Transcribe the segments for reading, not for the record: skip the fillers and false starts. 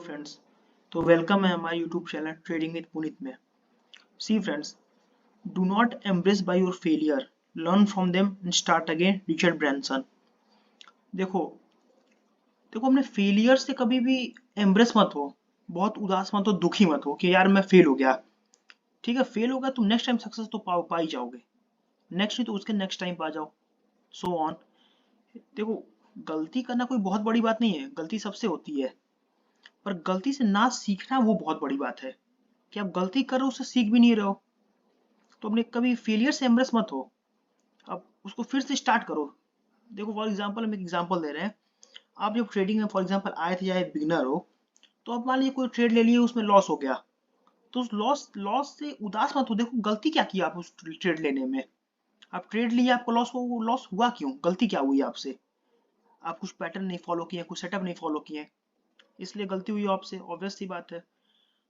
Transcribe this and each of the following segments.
Friends, तो welcome है हमारे YouTube channel trading with Puneet में। See friends, do not embrace by your failure, learn from them and start again. Richard Branson. देखो देखो अपने failure से कभी भी एम्ब्रेस मत हो, बहुत उदास मत हो, दुखी मत हो कि यार मैं फेल हो गया। ठीक है, फेल हो गया तो नेक्स्ट टाइम सक्सेस तो पा ही जाओगे। नेक्स्ट नहीं तो उसके नेक्स्ट टाइम पा जाओ, सो ऑन। देखो, गलती करना कोई बहुत बड़ी बात नहीं है, गलती सबसे होती है। पर गलती से ना सीखना वो बहुत बड़ी बात है कि आप गलती कर रहे हो, उससे सीख भी नहीं रहे हो। तो अपने कभी फेलियर से एम्ब्रेस मत हो, अब उसको फिर से स्टार्ट करो। देखो फॉर एग्जांपल, हम एक एग्जांपल दे रहे हैं। आप जब ट्रेडिंग में फॉर एग्जांपल आए थे, चाहे बिगिनर हो, तो आप मान लीजिए कोई ट्रेड ले लिए, उसमें लॉस हो गया। तो उस लॉस लॉस से उदास मत हो। देखो गलती क्या की आप उस ट्रेड लेने में। आप ट्रेड लिए, आपको लॉस हो, वो लॉस हुआ क्यों, गलती क्या हुई आपसे। आप कुछ पैटर्न नहीं फॉलो किए, कुछ सेटअप नहीं फॉलो किए, इसलिए गलती हुई आपसे, ऑब्वियस सी बात है।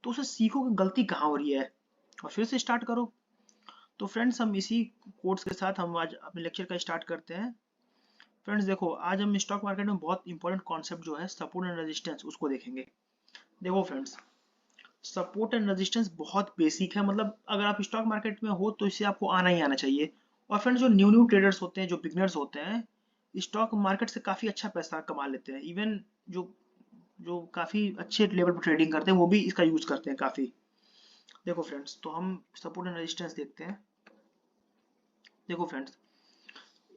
तो उसे सीखो कि गलती कहाँ हो रही है और फिर से स्टार्ट करो। तो फ्रेंड्स, हम इसी कोट्स के साथ हम आज अपने लेक्चर का स्टार्ट करते हैं। फ्रेंड्स देखो, आज हम स्टॉक मार्केट में बहुत इंपॉर्टेंट कॉन्सेप्ट जो है सपोर्ट एंड रेजिस्टेंस, उसको देखेंगे। देखो फ्रेंड्स, सपोर्ट एंड रेजिस्टेंस बहुत बेसिक है, मतलब अगर आप स्टॉक मार्केट में हो तो इसे आपको आना ही आना चाहिए। और फ्रेंड्स, जो न्यू न्यू ट्रेडर्स होते हैं, जो बिगनर्स होते हैं, स्टॉक मार्केट से काफ़ी अच्छा पैसा कमा लेते हैं। इवन जो जो काफ़ी अच्छे लेवल पर ट्रेडिंग करते हैं, वो भी इसका यूज़ करते हैं काफ़ी। देखो फ्रेंड्स, तो हम सपोर्ट एंड रेजिस्टेंस देखते हैं। देखो फ्रेंड्स,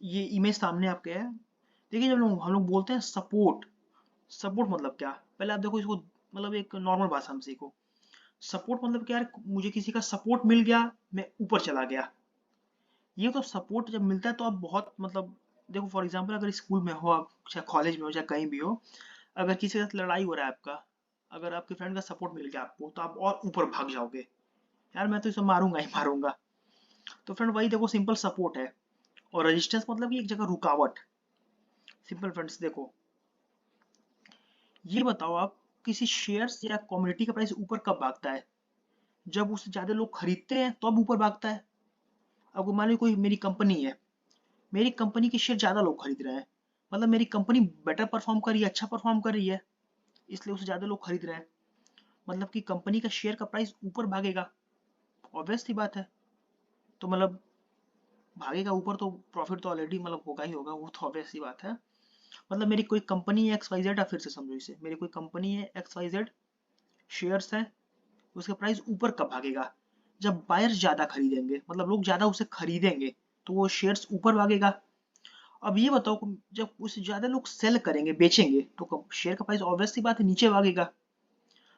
ये इमेज सामने आपके है। देखिए, जब हम लोग बोलते हैं सपोर्ट, सपोर्ट मतलब क्या, पहले आप देखो इसको, मतलब एक नॉर्मल भाषा में सीखो। सपोर्ट मतलब क्या है, मुझे किसी का सपोर्ट मिल गया, मैं ऊपर चला गया। ये तो सपोर्ट जब मिलता है तो आप बहुत, मतलब देखो फॉर एग्जांपल, अगर स्कूल में हो आप, चाहे कॉलेज में हो, चाहे कहीं भी हो, अगर किसी के साथ लड़ाई हो रहा है आपका, अगर आपके फ्रेंड का सपोर्ट मिल गया आपको, तो आप और ऊपर भाग जाओगे। यार मैं तो इसे मारूंगा ही मारूंगा। तो फ्रेंड वही देखो, सिंपल सपोर्ट है। और रेजिस्टेंस मतलब कि एक जगह रुकावट। सिंपल फ्रेंड्स देखो, ये बताओ आप, किसी शेयर्स या कमोडिटी का प्राइस ऊपर कब भागता है? जब उससे ज्यादा लोग खरीदते हैं तो अब ऊपर भागता है। आपको मान लो कोई मेरी कंपनी है, मेरी कंपनी के शेयर ज्यादा लोग खरीद रहे हैं, मतलब मेरी कंपनी बेटर परफॉर्म कर रही है, अच्छा परफॉर्म कर रही है, इसलिए उसे ज्यादा लोग खरीद रहे हैं, मतलब कि कंपनी का शेयर का प्राइस ऊपर भागेगा। ऑब्वियस सी बात है। तो मतलब भागेगा ऊपर तो प्रॉफिट तो ऑलरेडी मतलब होगा ही होगा, वो तो ऑब्वियस सी बात है। मतलब मेरी कोई कंपनी है एक्स वाई जेड, आप फिर से समझो इसे, मेरी कोई कंपनी है एक्स वाई जेड, शेयर्स है, उसका प्राइस ऊपर कब भागेगा? जब बायर्स ज्यादा खरीदेंगे, मतलब लोग ज्यादा उसे खरीदेंगे, तो वो शेयर्स ऊपर भागेगा। अब ये बताओ, जब उसे ज्यादा लोग सेल करेंगे, बेचेंगे, तो शेयर का प्राइस ऑब्वियस सी बात है नीचे भागेगा।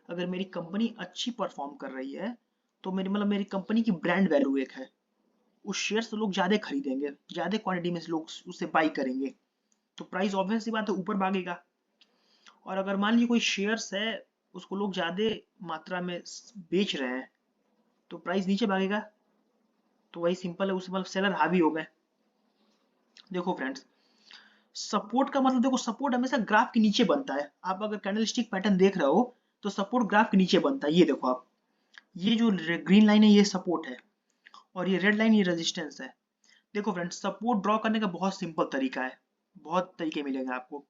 अगर मेरी कंपनी अच्छी परफॉर्म कर रही है, तो मेरी मतलब मेरी कंपनी की ब्रांड वैल्यू एक है, उस शेयर से लोग ज्यादा खरीदेंगे, ज्यादा क्वांटिटी में लोग उसे बाई करेंगे, तो प्राइस ऑब्वियस सी बात है ऊपर भागेगा। और अगर मान लीजिए कोई शेयर्स है, उसको लोग ज्यादा मात्रा में बेच रहे हैं, तो प्राइस नीचे भागेगा। तो वही सिंपल है, उस मतलब सेलर हावी हो गए। देखो फ्रेंड्स, सपोर्ट का मतलब, देखो सपोर्ट हमेशा ग्राफ के नीचे बनता है। आप अगर कैंडलस्टिक पैटर्न देख रहे हो, तो सपोर्ट ग्राफ के नीचे बनता है। ये देखो आप, ये जो ग्रीन लाइन है ये सपोर्ट है, और ये रेड लाइन ये रेजिस्टेंस है। देखो फ्रेंड्स, सपोर्ट ड्रॉ करने का बहुत सिंपल तरीका है, बहुत तरीके मिलेंगे आपको।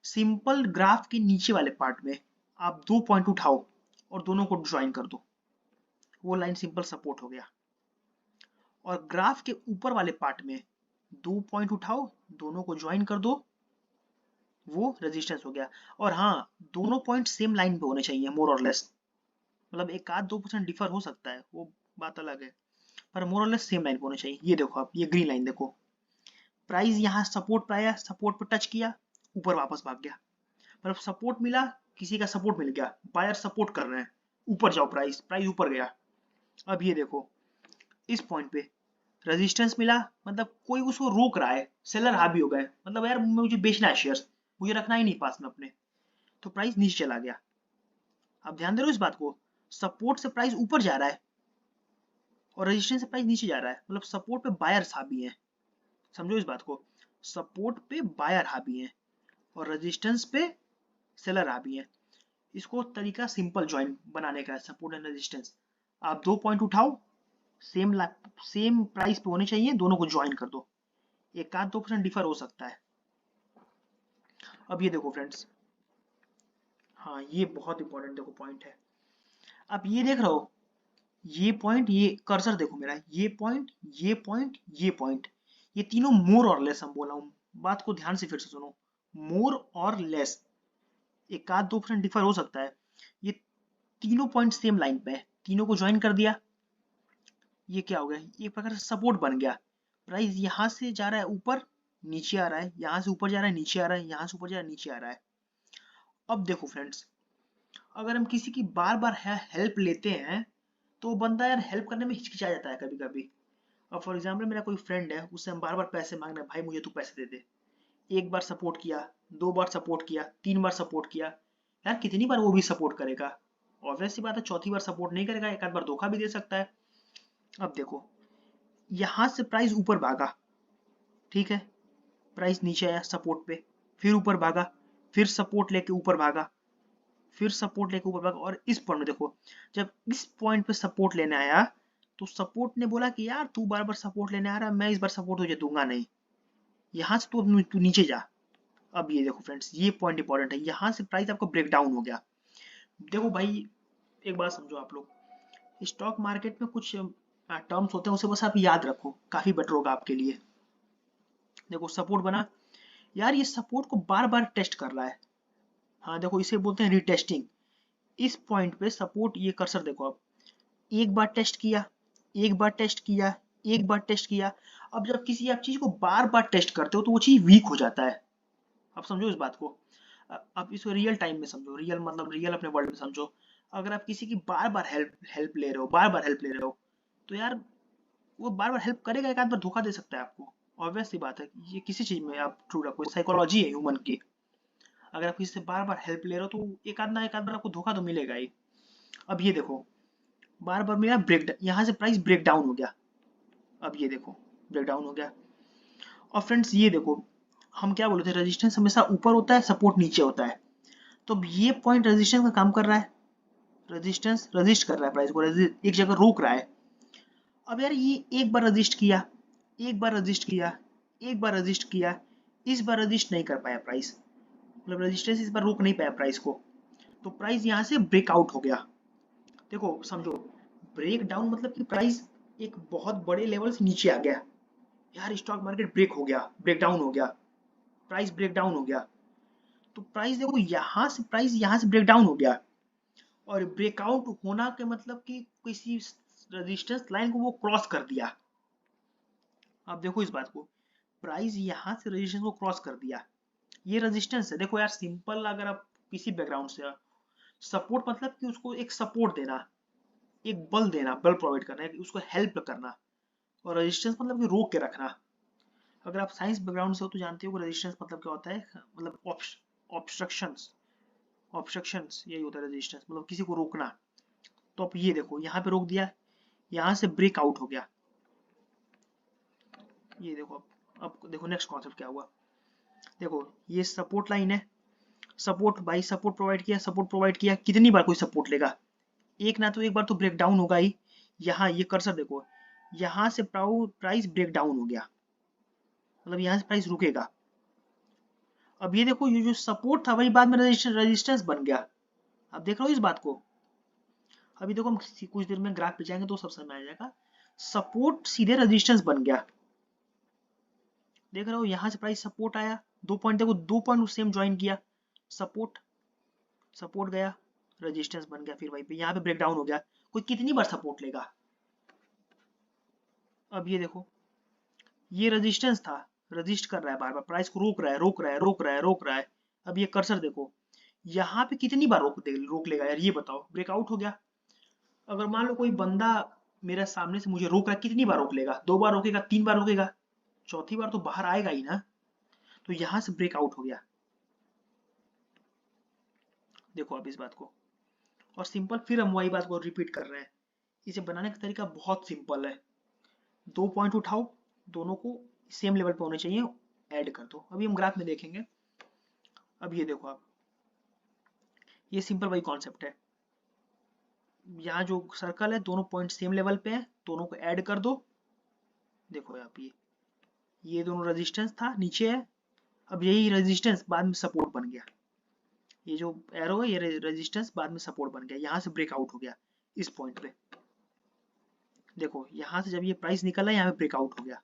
सिंपल ग्राफ के नीचे वाले पार्ट में आप 2 पॉइंट उठाओ और दोनों को ज्वाइन कर दो, वो लाइन सिंपल सपोर्ट हो गया। और ग्राफ के ऊपर वाले पार्ट में 2 पॉइंट उठाओ, दोनों को ज्वाइन कर दो, वो रेजिस्टेंस हो गया। और हाँ, दोनों पॉइंट सेम लाइन पे होने चाहिए, मोर और लेस। मतलब एक आध 2% डिफर हो सकता है, वो बात अलग है, पर मोर और लेस सेम लाइन पे होने चाहिए। ये देखो आप, ये ग्रीन लाइन देखो, प्राइस यहाँ सपोर्ट पे आया, सपोर्ट पे टच किया, ऊपर वापस भाग गया। मतलब सपोर्ट मिला, किसी का सपोर्ट मिल गया, बायर सपोर्ट कर रहे हैं, ऊपर जाओ, प्राइस प्राइस ऊपर गया। अब ये देखो, इस पॉइंट पे रेजिस्टेंस मिला, मतलब कोई उसको रोक रहा है, सेलर हावी हो गए, मतलब यार मुझे बेचना है शेयर्स, मुझे रखना ही नहीं पास में अपने, तो प्राइस नीचे चला गया। आप ध्यान दे रहे हो इस बात को, सपोर्ट से प्राइस ऊपर जा रहा है और रेजिस्टेंस से प्राइस नीचे जा रहा है, मतलब सपोर्ट पे बायर्स हावी हैं। समझो इस बात को, सपोर्ट पे बायर हावी हैं और रेजिस्टेंस पे सेलर हावी हैं। इसको तरीका सिंपल ज्वाइन बनाने का है, सपोर्ट एंड रेजिस्टेंस। आप 2 पॉइंट उठाओ, सेम सेम प्राइस पे होने चाहिए, दोनों को ज्वाइन कर दो, एक आध 2% डिफर हो सकता है। अब ये देखो फ्रेंड्स, हाँ ये बहुत इंपॉर्टेंट देखो पॉइंट है। आप ये देख रहे हो, ये पॉइंट, ये कर्सर देखो मेरा, ये पॉइंट, ये पॉइंट, ये पॉइंट, ये तीनों मोर और लेस हम बोला हूँ। बात को ध्यान से फिर से सुनो, मोर और लेस, एक आध 2% डिफर हो सकता है। ये तीनों पॉइंट सेम लाइन पे है, तीनों को ज्वाइन कर दिया, ये क्या हो गया, एक प्रकार से सपोर्ट बन गया। प्राइस यहाँ से जा रहा है ऊपर, नीचे आ रहा है, यहाँ से ऊपर जा रहा है, नीचे आ रहा है, यहाँ से ऊपर जा रहा है, नीचे आ रहा है। अब देखो फ्रेंड्स, अगर हम किसी की बार बार हेल्प लेते हैं तो वो बंदा यार हेल्प करने में हिचकिचा जाता है कभी कभी। अब फॉर एग्जाम्पल मेरा कोई फ्रेंड है, उससे हम बार बार पैसे मांग रहे हैं, भाई मुझे तू पैसे दे दे। एक बार सपोर्ट किया, 2 बार सपोर्ट किया, 3 बार सपोर्ट किया, यार कितनी बार वो भी सपोर्ट करेगा? ऑब्वियस सी बात है, चौथी बार सपोर्ट नहीं करेगा, एक आध बार धोखा भी दे सकता है। अब देखो, यहाँ से प्राइस ऊपर भागा, ठीक है, प्राइस नीचे आया सपोर्ट पे, फिर ऊपर भागा, फिर सपोर्ट लेके ऊपर भागा, फिर सपोर्ट लेके ऊपर भागा, और इस पॉइंट में देखो, जब इस पॉइंट पे सपोर्ट लेने आया तो सपोर्ट ने बोला कि यार तू बार बार सपोर्ट लेने आ रहा है, मैं इस बार सपोर्ट तुझे दूंगा नहीं, यहाँ से तू नीचे जा। अब ये देखो फ्रेंड्स, ये पॉइंट इंपॉर्टेंट है, यहाँ से प्राइस आपको ब्रेक डाउन हो गया। देखो भाई, एक बात समझो आप लोग, स्टॉक मार्केट में कुछ टर्म्स होते हैं, उसे बस आप याद रखो, काफी बेटर होगा आपके लिए। देखो सपोर्ट बना, यार ये सपोर्ट को बार बार टेस्ट कर रहा है, हाँ देखो इसे बोलते हैं रीटेस्टिंग। इस पॉइंट पे सपोर्ट, ये कर्सर देखो आप, एक बार टेस्ट किया, एक बार टेस्ट किया, एक बार टेस्ट किया। अब जब किसी आप चीज को बार बार टेस्ट करते हो तो वो चीज वीक हो जाता है। आप समझो इस बात को, आप इसको रियल टाइम में समझो, रियल मतलब रियल अपने वर्ल्ड में समझो। अगर आप किसी की बार बार हेल्प हेल्प ले रहे हो, बार बार हेल्प ले रहे हो, तो यार वो बार बार हेल्प करेगा, एक आध बार धोखा दे सकता है आपको। ऑब्वियस सी बात है, ये किसी चीज में आप ट्रू रखो, साइकोलॉजी है ह्यूमन की। अगर आप किसी से बार बार हेल्प ले रहे हो तो एक आध बार आपको धोखा तो मिलेगा ही। अब ये देखो, बार बार मेरा ब्रेक, यहाँ से प्राइस ब्रेक डाउन हो गया, अब ये देखो ब्रेक डाउन हो गया। और फ्रेंड्स ये देखो, हम क्या बोले थे, रेजिस्टेंस हमेशा ऊपर होता है, सपोर्ट नीचे होता है। तो अब ये पॉइंट रेजिस्टेंस का काम कर रहा है, रेजिस्टेंस रजिस्ट कर रहा है प्राइस को, एक जगह रोक रहा है। अब यार ये एक बार रजिस्ट किया, एक बार रजिस्ट किया, एक बार रजिस्ट किया, इस बार रजिस्ट नहीं कर पाया प्राइस, मतलब रेजिस्टेंस इस बार रोक नहीं पाया प्राइस को, तो प्राइस यहाँ से ब्रेकआउट हो गया। देखो समझो, ब्रेक डाउन मतलब कि प्राइस एक बहुत बड़े लेवल से नीचे आ गया, यार स्टॉक मार्केट ब्रेक हो गया, ब्रेक डाउन हो गया, प्राइस ब्रेक डाउन हो गया। तो प्राइस देखो, यहाँ से प्राइस यहाँ से ब्रेक डाउन हो गया, और ब्रेकआउट होना के मतलब कि किसी रेजिस्टेंस लाइन को वो क्रॉस कर दिया। आप देखो इस बात को, प्राइस यहाँ से रेजिस्टेंस को क्रॉस कर दिया, ये रेजिस्टेंस है। देखो यार सिंपल, अगर आप किसी बैकग्राउंड से, सपोर्ट मतलब कि उसको एक सपोर्ट देना, एक बल देना, बल प्रोवाइड करना, उसको हेल्प करना। और रेजिस्टेंस मतलब कि रोक के रखना। अगर आप साइंस बैकग्राउंड से हो तो जानते हो कि रेजिस्टेंस मतलब क्या होता है, मतलब ऑब्स्ट्रक्शंस, ऑब्स्ट्रक्शंस यही होता है रेजिस्टेंस, मतलब किसी को रोकना। तो अब ये देखो, यहाँ पे रोक दिया, यहाँ से ब्रेक आउट हो गया। ये देखो, अब देखो नेक्स्ट कॉन्सेप्ट क्या हुआ। देखो ये सपोर्ट लाइन है, सपोर्ट बाई सपोर्ट प्रोवाइड किया, सपोर्ट प्रोवाइड किया, कितनी बार कोई सपोर्ट लेगा, एक ना तो एक बार तो ब्रेक डाउन होगा ही। यहाँ ये कर्सर देखो, यहाँ से प्राइस ब्रेक डाउन हो गया, मतलब यहाँ से प्राइस रुकेगा। अब ये देखो, ये जो सपोर्ट था वही बाद में रेजिस्टेंस बन गया। आप देख रहे हो इस बात को। अभी देखो हम कुछ देर में ग्राफ पे जाएंगे तो सब समझ में आ जाएगा, सपोर्ट सीधे रेजिस्टेंस बन गया। देख रहे हो, यहाँ से प्राइस सपोर्ट आया, 2 पॉइंट देखो, 2 पॉइंट सेम ज्वाइन किया, सपोर्ट, सपोर्ट गया, रेजिस्टेंस बन गया, फिर वहीं पे यहाँ पे ब्रेक डाउन हो गया। कोई कितनी बार सपोर्ट लेगा? अब ये देखो, ये रेजिस्टेंस था, रजिस्ट कर रहा है, बार बार प्राइस को रोक रहा है, रोक रहा है, रोक रहा है, रोक रहा है। अब ये कर्सर देखो, यहाँ पे कितनी बार रोक लेगा यार, ये बताओ, ब्रेकआउट हो गया। अगर मान लो कोई बंदा मेरे सामने से मुझे रोक रहा है, कितनी बार रोक लेगा? 2 बार रोकेगा, 3 बार रोकेगा, चौथी बार तो बाहर आएगा ही ना। तो यहाँ से ब्रेकआउट हो गया। देखो अब इस बात को, और सिंपल फिर हम वही बात को रिपीट कर रहे हैं। इसे बनाने का तरीका बहुत सिंपल है, 2 पॉइंट उठाओ, दोनों को सेम लेवल पे होने चाहिए, ऐड कर दो। अभी हम ग्राफ में देखेंगे। अब ये देखो आप, ये सिंपल वही कॉन्सेप्ट है, यहाँ जो सर्कल है दोनों पॉइंट सेम लेवल पे है, दोनों को ऐड कर दो। देखो आप, ये दोनों रेजिस्टेंस था, नीचे है, अब यही रेजिस्टेंस बाद में सपोर्ट बन गया। ये जो एरो है ये रेजिस्टेंस बाद में सपोर्ट बन गया, यहाँ से ब्रेकआउट हो गया इस पॉइंट पे। देखो यहाँ से जब ये प्राइस निकला यहाँ पे ब्रेकआउट हो गया,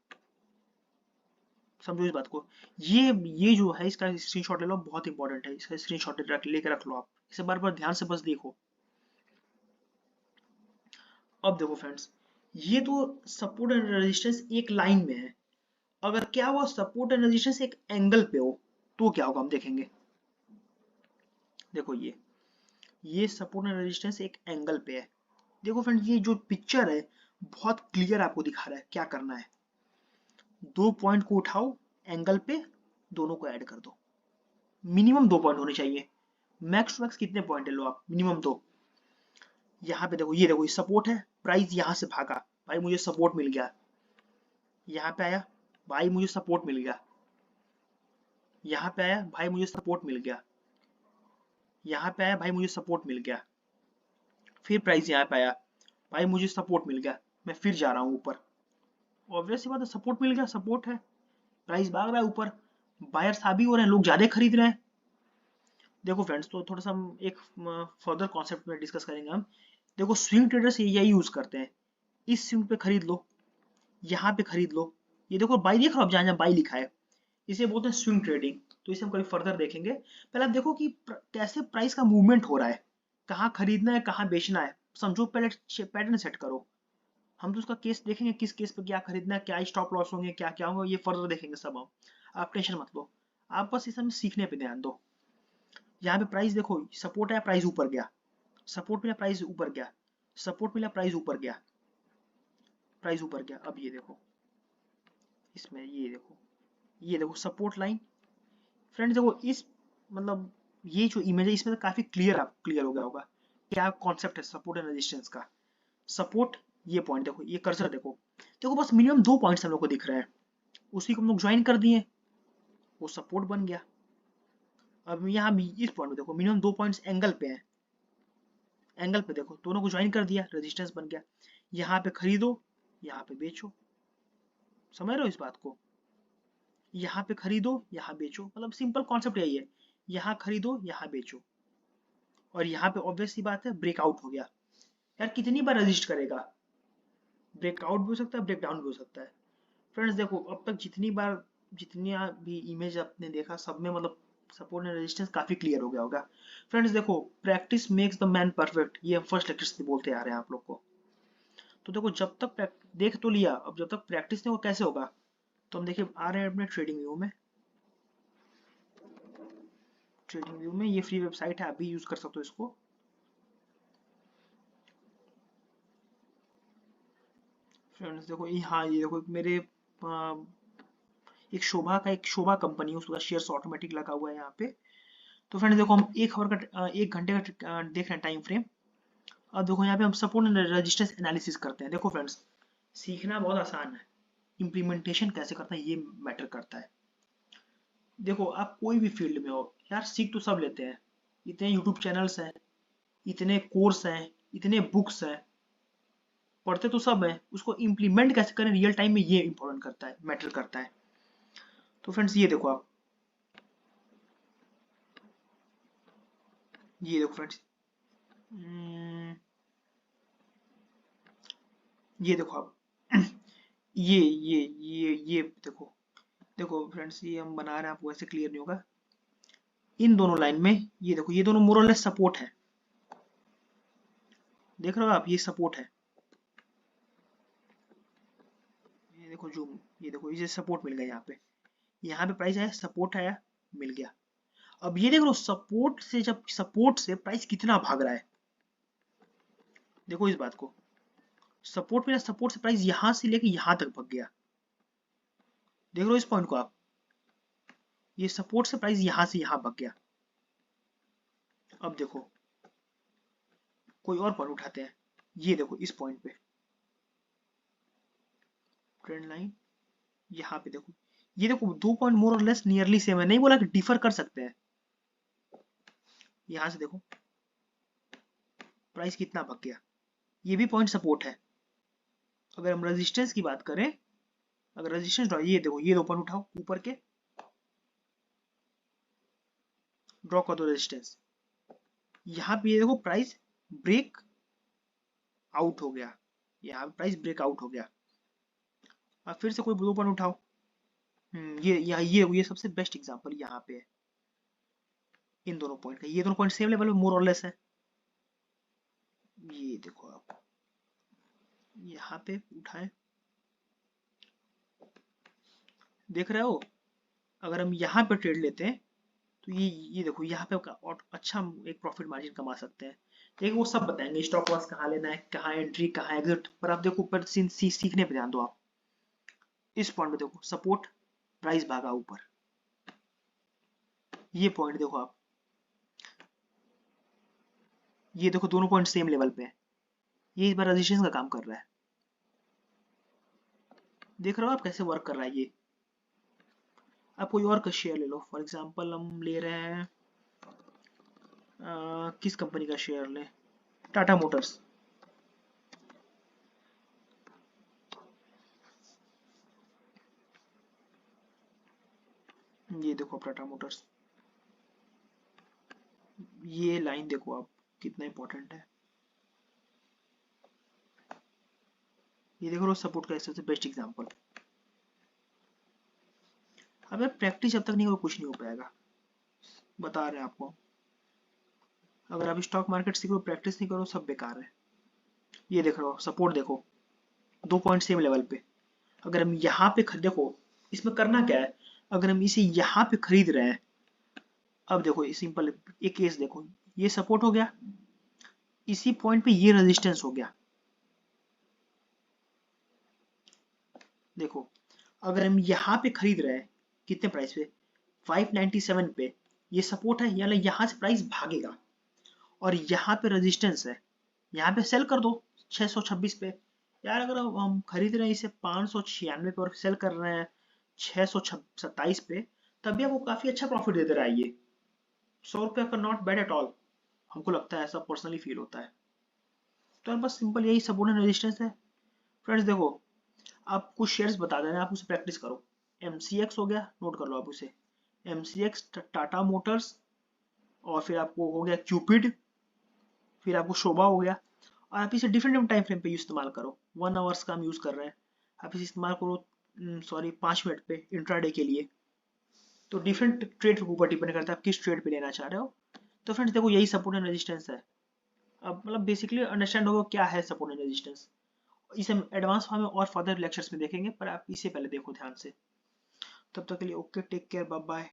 समझो इस बात को। ये जो है इसका स्क्रीनशॉट ले लो, बहुत इंपॉर्टेंट है, इसका स्क्रीनशॉट लेके रख लो आप, इसे बार बार ध्यान से बस देखो। अब देखो फ्रेंड्स, ये तो सपोर्ट एंड रेजिस्टेंस एक लाइन में है, अगर क्या हुआ सपोर्ट एंड रेजिस्टेंस एक एंगल पे हो तो क्या होगा हम देखेंगे। देखो ये सपोर्ट एंड रेजिस्टेंस एक एंगल पे है। देखो फ्रेंड्स ये जो पिक्चर है बहुत क्लियर आपको दिखा रहा है क्या करना है। दो पॉइंट को उठाओ एंगल पे, दोनों को ऐड कर दो, मिनिमम 2 पॉइंट होने चाहिए, मैक्स टू मैक्स कितने पॉइंट है लो आप, मिनिमम 2। यहाँ पे देखो ये सपोर्ट है, प्राइस यहाँ से भागा, भाई मुझे सपोर्ट मिल गया, यहाँ पे आया भाई मुझे सपोर्ट मिल गया, यहाँ पे आया भाई मुझे सपोर्ट मिल गया, यहाँ पे आया भाई मुझे सपोर्ट मिल गया, फिर प्राइस यहाँ पे आया भाई मुझे सपोर्ट मिल गया, मैं फिर जा रहा हूँ ऊपर, ऑब्वियस सी बात है सपोर्ट मिल गया, सपोर्ट है, प्राइस भाग रहा है ऊपर, बायर्स हावी हो रहे हैं, लोग ज्यादा खरीद रहे हैं। देखो फ्रेंड्स तो थोड़ा सा हम एक फर्दर कॉन्सेप्ट में डिस्कस करेंगे हम। देखो स्विंग ट्रेडर्स यही यूज करते हैं, इस स्विंग पे खरीद लो, यहाँ पे खरीद लो, ये देखो बाई देख रहे हो आप, जहाँ जहाँ बाई लिखा है इसे बोलते हैं स्विंग ट्रेडिंग। तो इसे हम कभी फर्दर देखेंगे, पहले आप देखो कि कैसे प्राइस का मूवमेंट हो रहा है, कहाँ खरीदना है कहाँ बेचना है, समझो पहले पैटर्न सेट करो। हम तो उसका केस देखेंगे किस केस पे क्या खरीदना है, क्या स्टॉप लॉस होंगे, क्या क्या होंगे, ये फर्दर देखेंगे सब हम, आप टेंशन मत लो, आप बस इस हमें सीखने पे ध्यान दो। यहाँ पे प्राइस देखो सपोर्ट है, प्राइस ऊपर गया, सपोर्ट मिला प्राइस ऊपर गया, सपोर्ट मिला प्राइस ऊपर गया, प्राइस ऊपर गया। अब ये देखो इसमें ये देखो सपोर्ट लाइन, फ्रेंड्स देखो इस मतलब ये जो इमेज है इसमें तो काफी क्लियर हो गया होगा क्या कॉन्सेप्ट है सपोर्ट एंड रेजिस्टेंस का। सपोर्ट ये पॉइंट देखो, ये कर्सर देखो, देखो बस मिनिमम 2 पॉइंट्स हम लोग को दिख रहे हैं, उसी को हम लोग ज्वाइन कर दिए, वो सपोर्ट बन गया। अब यहाँ भी इस पॉइंट पे देखो मिनिमम 2 पॉइंट्स एंगल पे है, एंगल पे देखो दोनों को ज्वाइन कर दिया, रेजिस्टेंस बन गया, यहाँ पे खरीदो यहाँ पे बेचो, समझ रहे हो इस बात को, यहाँ पे खरीदो यहाँ बेचो, मतलब सिंपल कॉन्सेप्ट यही है, यहाँ खरीदो यहाँ बेचो। और यहाँ पे ऑब्वियस सी बात है ब्रेकआउट हो गया, यार कितनी बार रजिस्ट करेगा, ब्रेकआउट भी हो सकता है ब्रेक डाउन भी हो सकता है। फ्रेंड्स देखो अब तक जितनी भी इमेज आपने देखा सब में मतलब सपोर्ट एंड रेजिस्टेंस काफी क्लियर हो गया होगा। फ्रेंड्स देखो practice makes the man perfect, ये हम फर्स्ट लेक्चर से बोलते आ रहे हैं आप लोग को। तो देखो जब तक देख तो लिया, अब जब तक प्रैक्टिस नहीं हो कैसे होगा। तो हम देखिए आ रहे हैं अपने ट्रेडिंग व्यू में, ट्रेडिंग व्यू में ये फ्री वेबसाइट है, आप भी यूज कर सकते हो इसको। फ्रेंड्स देखो हाँ ये देखो मेरे एक शोभा कंपनी है, उसका शेयर्स ऑटोमेटिक लगा हुआ है यहाँ पे। तो फ्रेंड्स देखो हम 1 आवर का 1 घंटे का देख रहे हैं टाइम फ्रेम। अब देखो यहाँ पे हम सपोर्ट एंड रेजिस्टेंस एनालिसिस करते हैं। देखो फ्रेंड्स सीखना बहुत आसान है, इम्प्लीमेंटेशन कैसे करते हैं ये मैटर करता है। देखो आप कोई भी फील्ड में हो यार, सीख तो सब लेते हैं, इतने यूट्यूब चैनल्स हैं, इतने कोर्स हैं, इतने बुक्स हैं, पढ़ते तो सब हैं, उसको इम्प्लीमेंट कैसे करें रियल टाइम में ये इंपॉर्टेंट करता है, मैटर करता है। तो फ्रेंड्स ये देखो आप, ये देखो फ्रेंड्स ये देखो आप ये देखो, देखो फ्रेंड्स ये हम बना रहे हैं, आपको ऐसे क्लियर नहीं होगा। इन दोनों लाइन में ये देखो ये दोनों मोर और लेस सपोर्ट है, देख रहे हो आप, ये सपोर्ट है, ये देखो जूम, ये देखो इसे सपोर्ट मिल गया, यहाँ पे प्राइस आया सपोर्ट आया मिल गया। अब ये देख लो सपोर्ट से, जब सपोर्ट से प्राइस कितना भाग रहा है, देखो इस बात को, सपोर्ट मिला, सपोर्ट से प्राइस यहां से लेके यहां तक भाग गया, देख लो इस पॉइंट को आप, ये सपोर्ट से प्राइस यहां से यहां भाग गया। अब देखो कोई और पॉइंट उठाते हैं, ये देखो इस पॉइंट पे ट्रेंड लाइन, यहाँ पे देखो, ये देखो 2 पॉइंट मोर और लेस नियरली सेम है, नहीं बोला कि डिफर कर सकते हैं। यहां से देखो प्राइस कितना भाग गया, ये भी पॉइंट सपोर्ट है। अगर हम रेजिस्टेंस की बात करें, अगर रेजिस्टेंस ये देखो ये 2 पॉइंट उठाओ ऊपर के, ड्रॉ कर दो रेजिस्टेंस, यहाँ पे ये देखो प्राइस ब्रेक आउट हो गया, यहाँ पे प्राइस ब्रेक आउट हो गया। अब फिर से कोई ब्लू पॉइंट उठाओ। ये सबसे बेस्ट एग्जांपल यहाँ पे है इन दोनों पॉइंट का। ये दोनों पॉइंट सेम लेवल में मोर और लेस है। ये देखो आप यहाँ पे उठाए, देख रहे हो? अगर हम यहाँ पे ट्रेड लेते हैं तो ये देखो यहाँ पे और अच्छा एक प्रॉफिट मार्जिन कमा सकते हैं। लेकिन वो सब बताएंगे, स्टॉप लॉस कहाँ लेना है, कहाँ एंट्री, कहाँ एग्जिट, पर आप देखो ऊपर सीखने पे ध्यान दो आप। इस पॉइंट पे देखो सपोर्ट, प्राइस भागा ऊपर। ये पॉइंट देखो आप, ये देखो दोनों पॉइंट सेम लेवल पे है। ये इस बार रेजिस्टेंस का काम कर रहा है। देख रहे हो आप कैसे वर्क कर रहा है ये? आप कोई और का शेयर ले लो, फॉर एग्जांपल हम ले रहे हैं किस कंपनी का शेयर लें? टाटा मोटर्स। ये देखो टाटा मोटर्स, ये लाइन देखो आप कितना इंपॉर्टेंट है। ये देखो सपोर्ट का सबसे बेस्ट एग्जांपल। अब प्रैक्टिस जब तक नहीं करो कुछ नहीं हो पाएगा, बता रहे हैं आपको। अगर आप स्टॉक मार्केट सीखो प्रैक्टिस नहीं करो सब बेकार है। ये देख रहे हो सपोर्ट देखो, दो पॉइंट सेम लेवल पे। अगर हम यहाँ पे देखो इसमें करना क्या है, अगर हम इसे यहाँ पे खरीद रहे हैं, अब देखो ये सिंपल एक केस देखो, ये सपोर्ट हो गया, इसी पॉइंट पे ये रेजिस्टेंस हो गया। देखो अगर हम यहाँ पे खरीद रहे हैं कितने प्राइस पे, 597 पे, ये सपोर्ट है, यानी यहाँ से प्राइस भागेगा। और यहाँ पे रेजिस्टेंस है, यहाँ पे सेल कर दो 626 पे। यार अगर हम खरीद रहे हैं इसे 596 पे और सेल कर रहे हैं 627 पे, तब भी आपको काफी अच्छा प्रॉफिट दे रहा है ये। 100 रुपये का नॉट बैड एट ऑल, हमको लगता है, ऐसा पर्सनली फील होता है। तो यार बस सिंपल यही सपोर्ट एंड रेजिस्टेंस है। फ्रेंड्स देखो आप कुछ शेयर्स बता देना, आप उसे प्रैक्टिस करो। MCX हो गया, नोट कर लो आप उसे, MCX, टाटा मोटर्स, और फिर आपको हो गया क्यूपिड, फिर आपको शोभा हो गया। और आप इसे डिफरेंट टाइम फ्रेम पे इस्तेमाल करो। 1 आवर्स का हम यूज कर रहे हैं, आप इसे इस्तेमाल करो सॉरी 5 मिनट पे इंट्राडे के लिए। तो डिफरेंट ट्रेड के ऊपर डिपेंड करता है आप किस ट्रेड पे लेना चाह रहे हो। तो फ्रेंड्स देखो यही सपोर्ट एंड रेजिस्टेंस है। अब मतलब बेसिकली अंडरस्टैंड होगा क्या है सपोर्ट एंड रेजिस्टेंस। इसे हम एडवांस फॉर्म में और फर्दर लेक्चर्स में देखेंगे, पर आप इसे पहले देखो ध्यान से। तब तक के लिए okay, take care, bye bye.